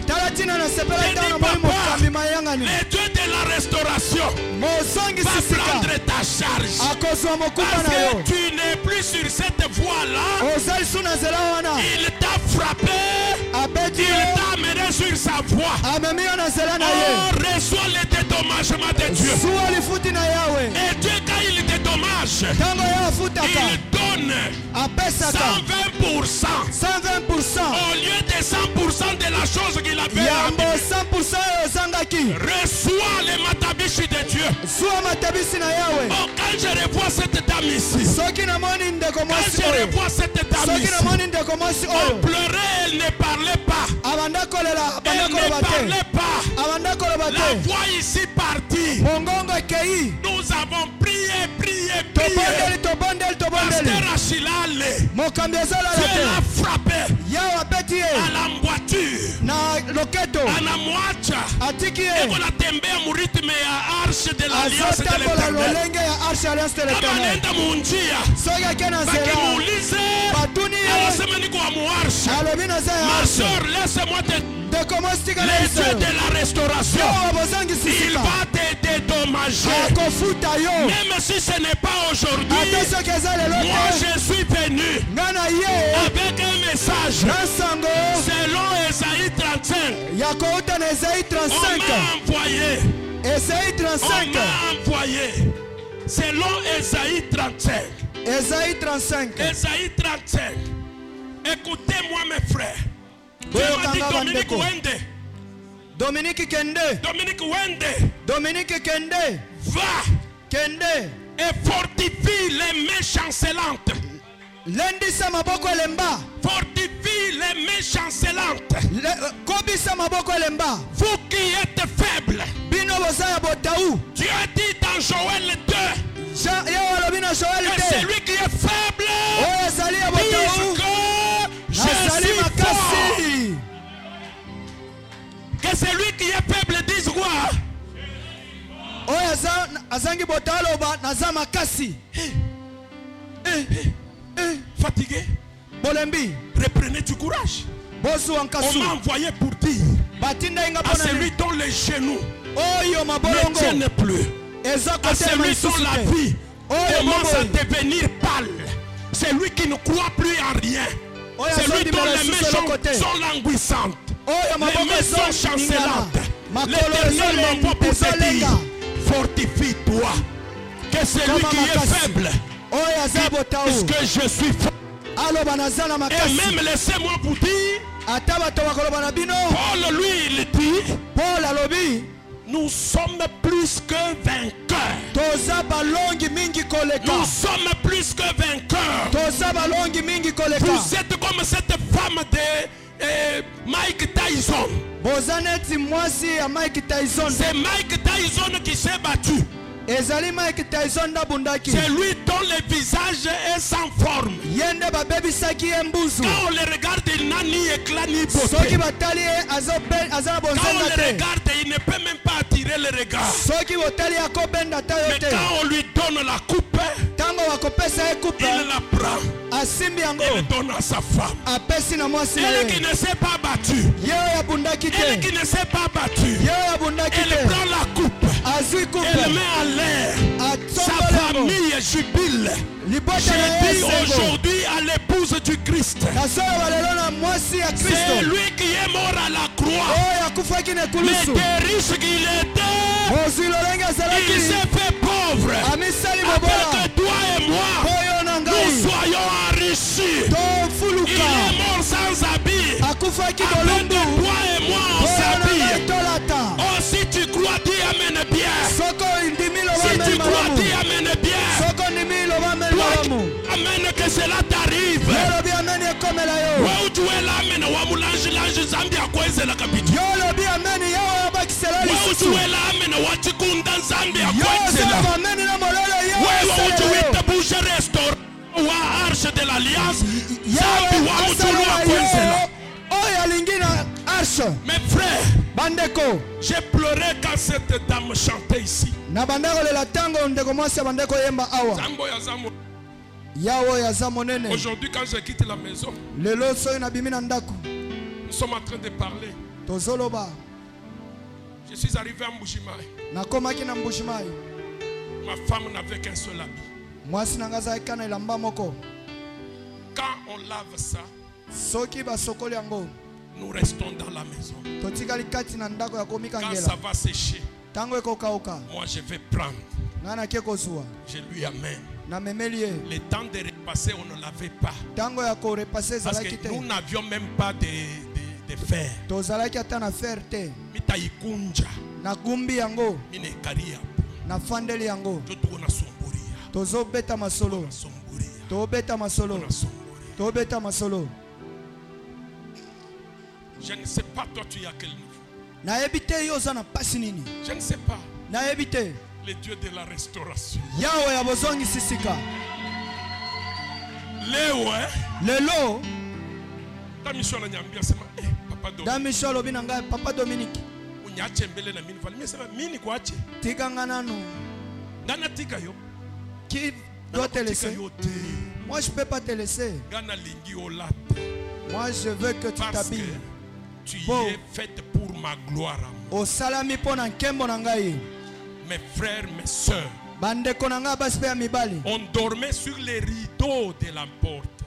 Les dieux de la restauration va prendre ta charge. Parce que tu n'es plus sur cette voie-là. Il t'a frappé. Il t'a amené sur sa voie. Oh, reçois le dédommagement de Dieu. Et Dieu, quand il dédommage, il donne 120%. 120% au lieu de 100% de la chose qu'il avait. Reçois les matabishi de Dieu. Oh, quand je revois cette dame ici, on pleurait, elle ne parlait pas. Elle ne parlait pas. La voix ici partie. Nous avons prié. Pasteur Achilale, Dieu l'a frappé à la voiture, à la moitié, et qu'on a tombé à mon rythme à arche de l'alliance de l'éternel. Kamanenda munjia, bakimoulize, alasemeni kwa muarsha. Ma soeur, laisse-moi te... Les dieux de la restauration, il va te dédommager. Même si ce n'est pas aujourd'hui, moi je suis venu avec un message selon Ésaïe 35. On m'a envoyé selon Ésaïe 35. Ésaïe 35. Écoutez-moi mes frères. Dominique Kende va et fortifie les mains chancelantes. Fortifie les mains chancelantes. Vous qui êtes faibles, Dieu dit dans Joël 2 que celui qui est faible dise que je suis fort. Que celui qui est faible dise quoi? Fatigué? Reprenez du courage. On m'a envoyé pour dire à celui dont les genoux ne tiennent plus, à celui dont la vie commence à devenir pâle, celui qui ne croit plus en rien, celui dont les mains sont languissantes, les mains sont chancelantes. L'Éternel m'envoie pour te dire, fortifie-toi, que celui qui est faible, parce que je suis fort. Et même laissez-moi vous dire, Paul lui il dit, nous sommes plus que vainqueurs. Nous sommes plus que vainqueurs. Vous êtes comme cette femme de Mike Tyson. C'est Mike Tyson qui s'est battu. C'est lui dont le visage est sans forme. Quand on le regarde, il n'a ni éclat ni beauté. Quand on le regarde, il ne peut même pas attirer le regard. Mais quand on lui donne la coupe, il la prend. Il donne à sa femme. Elle qui ne s'est pas battue, elle qui ne s'est pas battue, elle prend la coupe. Elle met en l'air. Sa famille jubile. J'ai dit aujourd'hui à l'épouse du Christ. C'est lui qui est mort à la croix. Mais des riches qu'il était, il s'est fait pauvre. Afin que toi et moi, nous soyons enrichis. Il est mort sans habit. Afin que toi et moi on s'habille. Oh, si tu crois, dis amen bien. Si tu crois, dis amen bien. amen que cela t'arrive. Ouais, où tu es là, amen. Ouais, l'ange Zambi à quoi c'est la capitale. Ouais, où tu es là, amen. Ouais, tu kunda Zambi à quoi c'est là. Ouais, où tu es te bouger restaurant. Ouais, arche de l'alliance. Zambi, ouais, où tu es à quoi c'est là. Mes frères, bandeko, j'ai pleuré quand cette dame chantait ici. Aujourd'hui, quand je quitte la maison, nous sommes en train de parler. Je suis arrivé à Mbujimaï. Ma femme n'avait qu'un seul habit. Quand on lave ça, nous restons dans la maison. Quand ça va sécher, moi je vais prendre. Je lui amène. Le temps de repasser, on ne l'avait pas. Parce que nous n'avions même pas de fer. Mitaikunja. Mine karia. Nafandeli yango. Tozo beta masolo. Tobeta masolo. Tobeta masolo. Je ne sais pas toi tu es à quel niveau. Je ne sais pas. Le Dieu de la restauration. Léo, hein? Lelo. Ta mission na nyambia sema papa Dominique. Da mission lobi nanga papa Dominique. Unyache mbele na mini vali. Sema mini kuache. Tika nganano. Ngana tika yo. Qui doit te laisser? Moi je peux pas te laisser. Ngana lingi olate. Moi je veux que tu t'habilles. Tu es faite pour ma gloire. Au salami pona nkembo nangai. Mes frères, mes soeurs, on dormait sur les rideaux de la porte.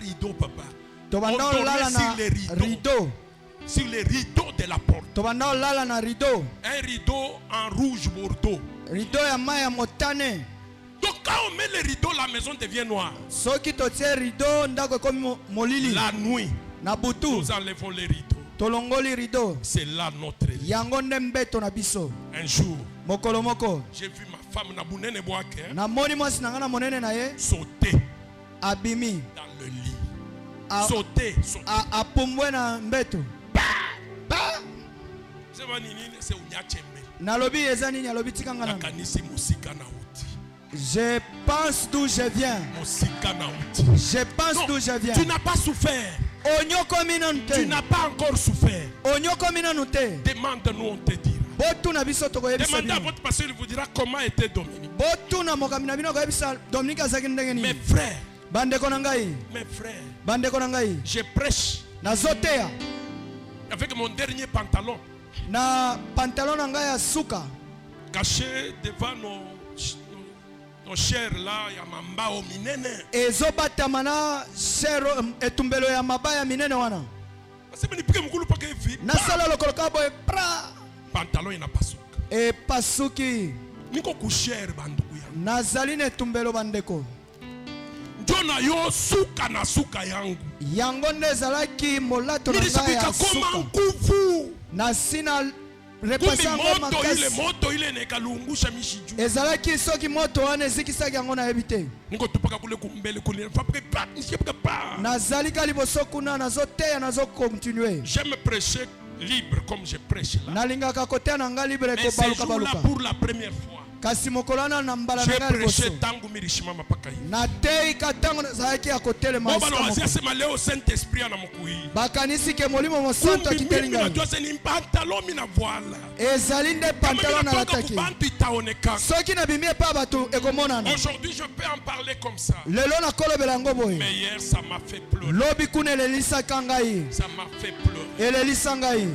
Rideaux, papa. On dormait sur les rideaux de la porte. Un rideau en rouge bordeaux. Donc quand on met les rideaux, la maison devient noire. La nuit, nous enlevons les rideaux. C'est là notre lit. Un jour, j'ai vu ma femme sauter dans le lit. Sauter. Je pense d'où je viens. Je pense d'où je viens. Tu n'as pas souffert. Tu n'as pas encore souffert. Demande-nous, on te dira. Demandez à votre pasteur, il vous dira comment était Dominique. Mes frères, je prêche avec mon dernier pantalon caché devant nos chers là, yamamba o minene. Ezobatamana shero etumbelo ya mabaya minene wana. Parce que nipike mkulu pake hivi. Nasala lokoloka boy pra. Pantalon ina pasuka. E pasuki. Niko kusher banduku ya. Nazaline tumbelo bandeko. Jona yo suka na suka yangu. Yango nezalaki molato na ya suka. Nguvu. Na sina moto ile nekalungusha mishiju. Ezalaki soki moto wana ezikisaki yango na ebite. Niko tupaka kule kumbele kule pa. Nazalika liboso kuna nazoteya nazo continuer. J'aime prêcher libre comme je prêche là. Nalingaka kotea nanga libre ko baluka baluka. Pour la première fois. Kasi mokolana na mbala na ngali boso. Je prêche tangu mirishima mapaka hivi. Na tei katango zaki ya kotele maisha. Baba wazia sema leo Saint Esprit ana mukui. Bakanisi ke molimo mosanto kitelinga. Mimi najua ni pantalon mina voila. Ezalinde pantalon na lataki. Soki na bimie pa batu ekomonana. Aujourd'hui je peux en parler comme ça. Lelo na kolobela yango boye. Mais hier ça m'a fait pleurer. Lobi kuna elelisa kangai. Ça m'a fait pleurer. Elelisa ngai.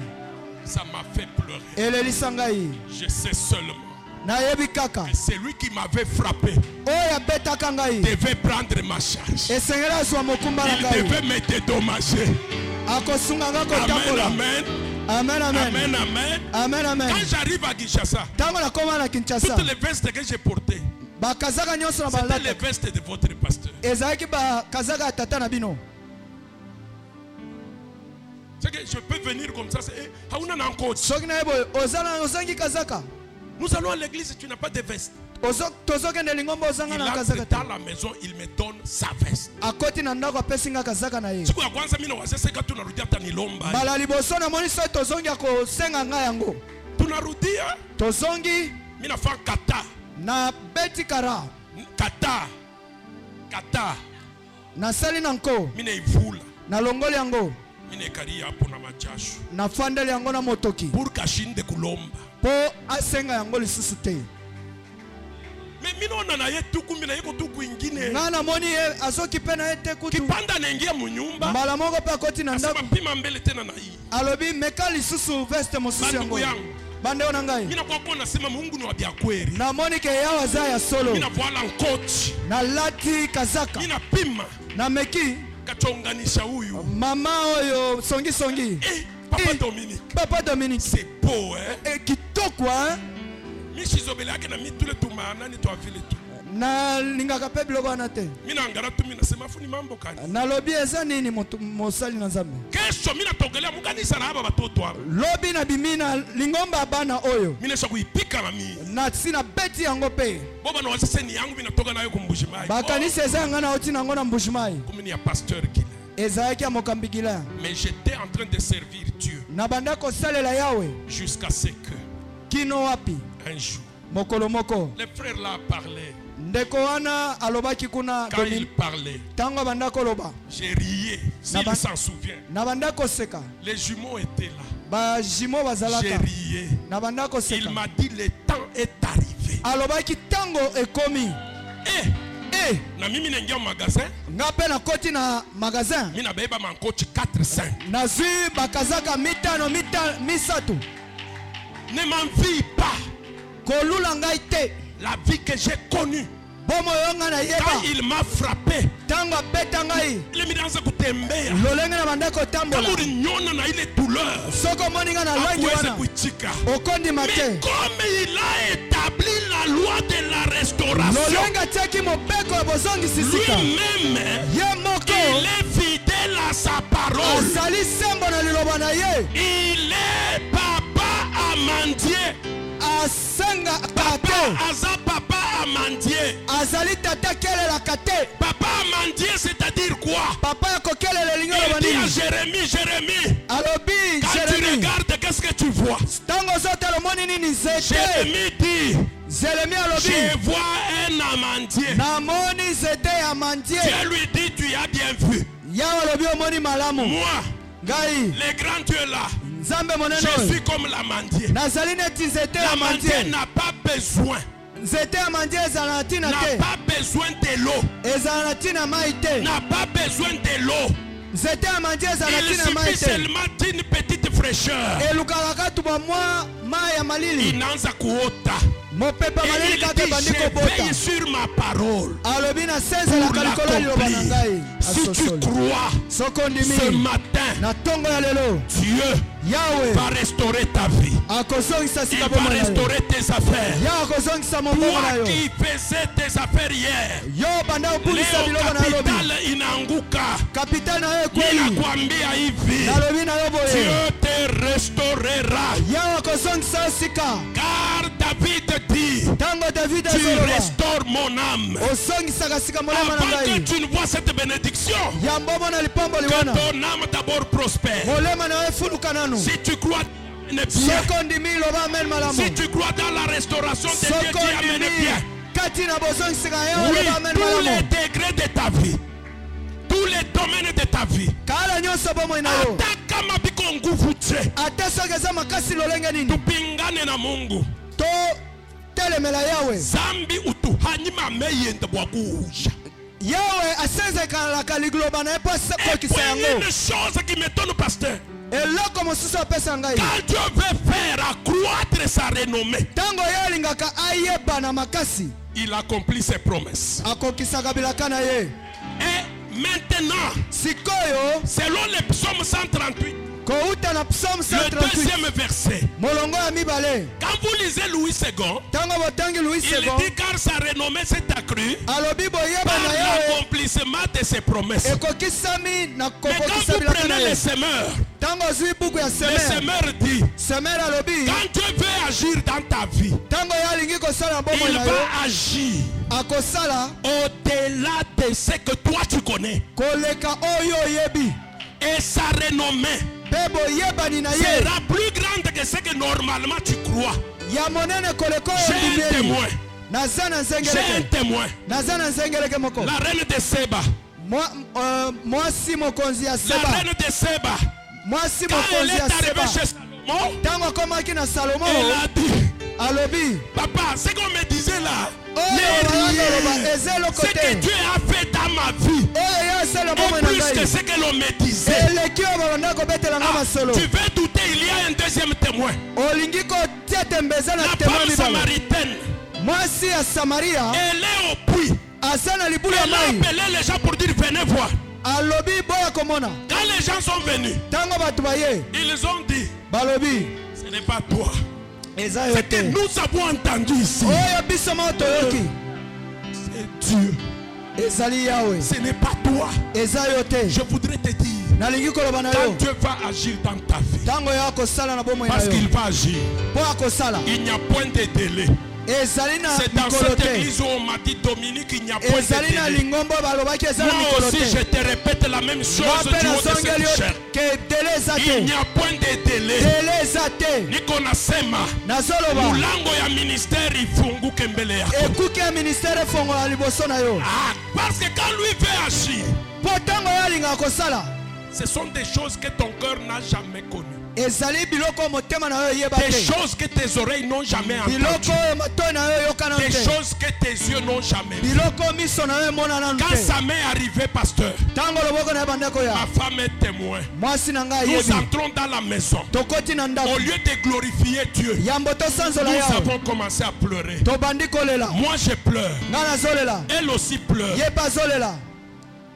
Ça m'a fait pleurer. Elelisa ngai. Je sais seulement. Et celui qui m'avait frappé devait prendre ma charge. Il devait me dédommager. Amen, amen. Amen, amen. Quand j'arrive à Kinshasa, toutes les vestes que j'ai portées, c'était les vestes de votre pasteur. C'est que je peux venir comme ça. Nous allons à l'église, tu n'as pas de veste. Il entre dans la maison, il me donne sa veste. Siku ya kwanza mimi nawaseseka tunarudia nilomba. Mala liboso na moni so tozongi akosenga nga yango. Tunarudia. Tozongi mimi nafanya kata. Na beti kara. Kata. Kata. Na sali nanko. Mimi naivula. Na longoli yango. Mimi nekaria hapo na majasho. Na fandeli yango na motoki. Pour kashinde kulomba. Po asenga yango lisusu te. Mimi na ye tuku mimi na yeko tuku ingine. Ngana moni azoki pena yete kutu. Kipanda naingia munyumba. Mbala moko pa koti na ndako. Asema pima mbele tena na hii. Alobi mekali susu veste mosusu yango. Bande ona ngai. Mimi nakuwa kwa nasema Mungu ni wa bia kweli. Na moni ke yawa za ya solo. Mimi navala nkoti. Na lati kazaka. Mimi napima. Na meki kachonganisha huyu. Mama oyo songi songi. Papa Dominique. Papa Dominique. C'est beau hein. Kitoko hein. Mishizobele yake na mitule tumana ni tuavile tu. Na lingaka pe biloko wana te. Mina ngara tu mina sema funi mambo kani. Na lobi eza nini mosali na Nzambe. Kesho mina togelea mukanisa na aba batoto aba. Lobi na bimina lingomba bana oyo. Mina sha kuipika na mimi. Na sina beti yango pe. Boba na wasese ni yangu mina toga nayo kumbujimai. Bakanisa eza ngana oti nango na mbujimai. Kumini ya pasteur kile. Ezaki amokambigila. Mais j'étais en train de servir Dieu. Na banda ko salela yawe jusqu'à ce que kino wapi un jour mokolo moko le frère là parlait. Ndeko wana alobaki kuna quand il parlait. Tango banda ko loba. J'ai rié. S'il s'en souvient. Na banda ko seka. Les jumeaux étaient là. Ba jumeaux bazalaka. J'ai rié. Na banda ko seka. Il m'a dit le temps est arrivé. Alobaki tango ekomi. Na mimi naingia magasin. Ngape na koti na magasin. Mimi na beba mankochi 4-5. Nazui bakazaka mitano misatu. Ne m'envie pas. Kolula ngai te. La vie que j'ai connue. Bomo yonga na yeba. Quand il m'a frappé. Tango beta ngai. Il me danza kutembea. Lolenga na bandako tambola. Kama nyona na ile douleur. Soko moninga na langi wana. Okondi mate. Mais comme il a établi la loi de la restauration. Lolenga teki mobeko bozongi sisika. Lui-même. Ye moko. Il est fidèle à sa parole. Azali sembo na liloba na ye. Il est papa amandier. Asenga kate. Aza papa amandier. Azali tata kele la kate. Papa amandier c'est-à-dire quoi? Papa kokele le lingolo bani. Il dit à Jérémie. Alobi quand Jérémie. Tu regardes qu'est-ce que tu vois? Tango zote le moni nini zete. Jérémie dit. Jérémie alobi. Je vois un amandier. Na moni zete amandier. Dieu lui dit tu as bien vu. Ya alobi o moni malamu. Moi. Gai. Le grand Dieu là. Je suis comme l'amandier. L'amandier n'a pas besoin. N'a pas besoin de l'eau. N'a pas besoin de l'eau. Il suffit seulement d'une petite fraîcheur. Il n'anza kuota. Et il dit, je veille sur ma parole pour l'accomplir. Si tu crois ce matin, Dieu va restaurer ta vie. Il va restaurer tes affaires. Toi qui faisais tes affaires hier, leo capital inaanguka. Ninakwambia hivi, Dieu te restaurera. Car David dit, tu restaures mon âme. Avant que tu ne vois cette bénédiction, que ton âme d'abord prospère. Si tu crois bien, si tu crois dans la restauration de Dieu qui amène bien, oui, tous les degrés de ta vie, tous les domaines de ta vie, tupingane na Mungu. Zambi utuhanyima meyende bwakuja. Et puis il y a une chose qui m'étonne, pasteur. Quand Dieu veut faire accroître sa renommée, il accomplit ses promesses. Et maintenant, selon le psaume 138, le deuxième verset, quand vous lisez Louis II, il dit car sa renommée s'est accrue par la l'accomplissement de ses promesses. Mais quand vous prenez les semeurs, le semeur dit, quand Dieu veut agir dans ta vie, il va agir au-delà de ce que toi tu connais. Et sa renommée sera plus grande que ce que normalement tu crois. J'ai un témoin. J'ai un témoin. La reine de Seba. La reine de Seba. Quand elle est arrivée chez Salomon, elle a dit, papa, ce qu'on me disait là, ce que Dieu a fait dans ma vie est plus que ce que l'on me disait. Tu veux douter, il y a un deuxième témoin. La femme samaritaine, elle est au puits. Elle a appelé les gens pour dire venez voir. Quand les gens sont venus, ils ont dit ce n'est pas toi. C'est que nous avons entendu ici. C'est Dieu. Ce n'est pas toi. Je voudrais te dire, quand Dieu va agir dans ta vie, parce qu'il va agir, il n'y a point de délai. C'est dans cette église où on m'a dit, Dominique, il n'y a point de délai. Moi aussi je te répète la même chose du haut de cette chair. Il n'y a point de délai. Niko nasema mulango ya ministère ifunguke mbele yako. Parce que quand lui veut agir, ce sont des choses que ton cœur n'a jamais connues. Des choses que tes oreilles n'ont jamais entendues. Des choses que tes yeux n'ont jamais vues. Quand ça m'est arrivé, pasteur, ma femme est témoin. Nous entrons dans la maison. Au lieu de glorifier Dieu, nous avons commencé à pleurer. Moi je pleure. Elle aussi pleure.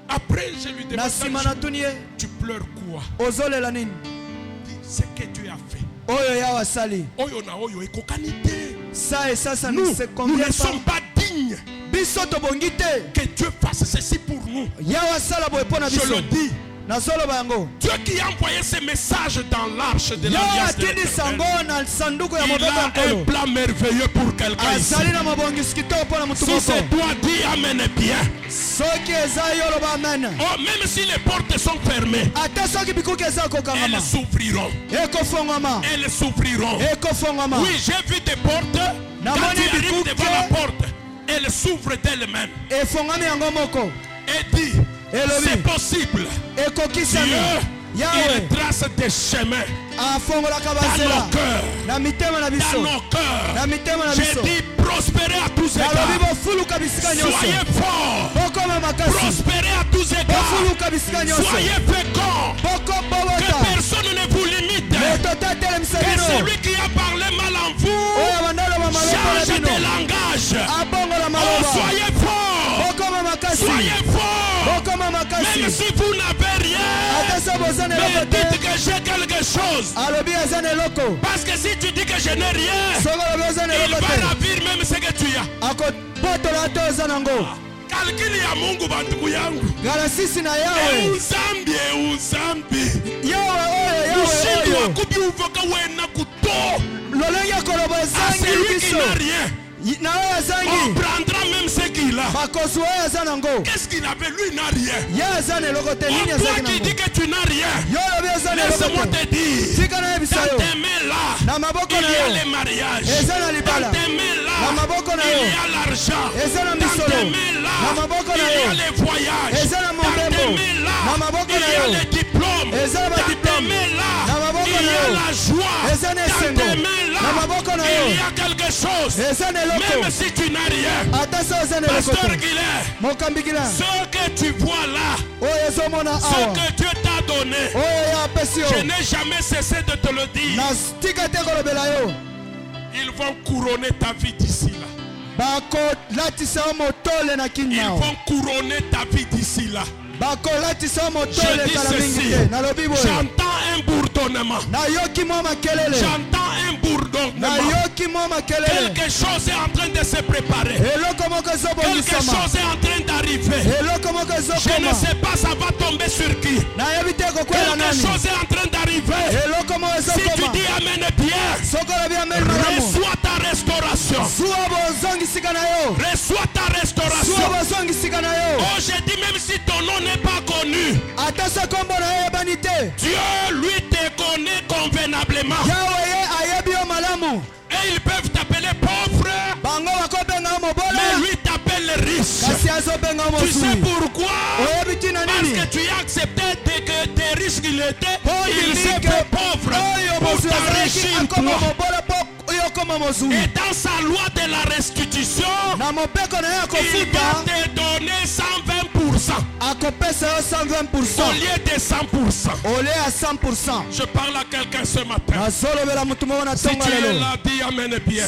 Après je lui demande, tu pleures quoi? Ce que Dieu a fait. Nous ne sommes pas dignes que Dieu fasse ceci pour nous. Je le dis. Dieu qui a envoyé ce message dans l'arche de l'alliance de l'Éternel, il a un plan merveilleux pour quelqu'un ici. Si c'est toi, dis Amen bien. Oh, même si les portes sont fermées, elles s'ouvriront. Elles s'ouvriront. Oui, j'ai vu des portes. Quand tu arrives devant la porte, elles s'ouvrent d'elles-mêmes. Et dit, c'est possible. Dieu, il trace des chemins dans nos cœurs. Dans nos cœurs. J'ai dit prospérez à tous égards. Soyez forts. Prospérez à tous égards. Soyez féconds. Que personne ne vous limite. Que celui qui a parlé mal en vous change de langage. Oh, soyez forts. Soyez forts. Même si vous n'avez rien, mais dites que j'ai quelque chose. Parce que si tu dis que je n'ai rien, il va ravir même ce que tu as. Kalkili ya Mungu bantu yangu. Uzambi. Ushindi wa kubiuvoka wena kuto. À celui qui n'a rien, on prendra même ce qu'il a. Qu'est-ce qu'il avait? Lui n'a rien. Toi qui dis que tu n'as rien, laisse-moi te dire, dans tes mains là, il y a les mariages. Dans tes mains là, il y a l'argent. Dans tes mains là, il y a les voyages. Dans tes mains là, il y a les diplômes. Dans tes mains là, il y a la joie. Dans tes mains là, il y a quelque chose. Même si tu n'as rien, Pasteur Guilherme, ce que tu vois là, ce que Dieu t'a donné, je n'ai jamais cessé de te le dire. Ils vont couronner ta vie d'ici là. Ils vont couronner ta vie d'ici là. Je dis ceci, j'entends un bourdonnement. J'entends un bourdonnement. Quelque chose est en train de se préparer. Quelque chose est en train d'arriver. Je ne sais pas ça va tomber sur qui. Quelque chose est en train d'arriver. Si tu dis amen bien, reçois ta restauration. Reçois ta restauration. Oh, j'ai dit même si ton nom n'est pas connu, Dieu lui te connaît convenablement. Et ils peuvent t'appeler pauvre, mais lui t'appelle riche. Tu sais pourquoi? Parce que tu as accepté que t'es riche qu'il était. Il s'est fait pauvre pour t'enrichir toi. Et dans sa loi de la restitution, il va te donner 120%. Au lieu de 100%. Je parle à quelqu'un ce matin. Si tu es là, dis amen bien.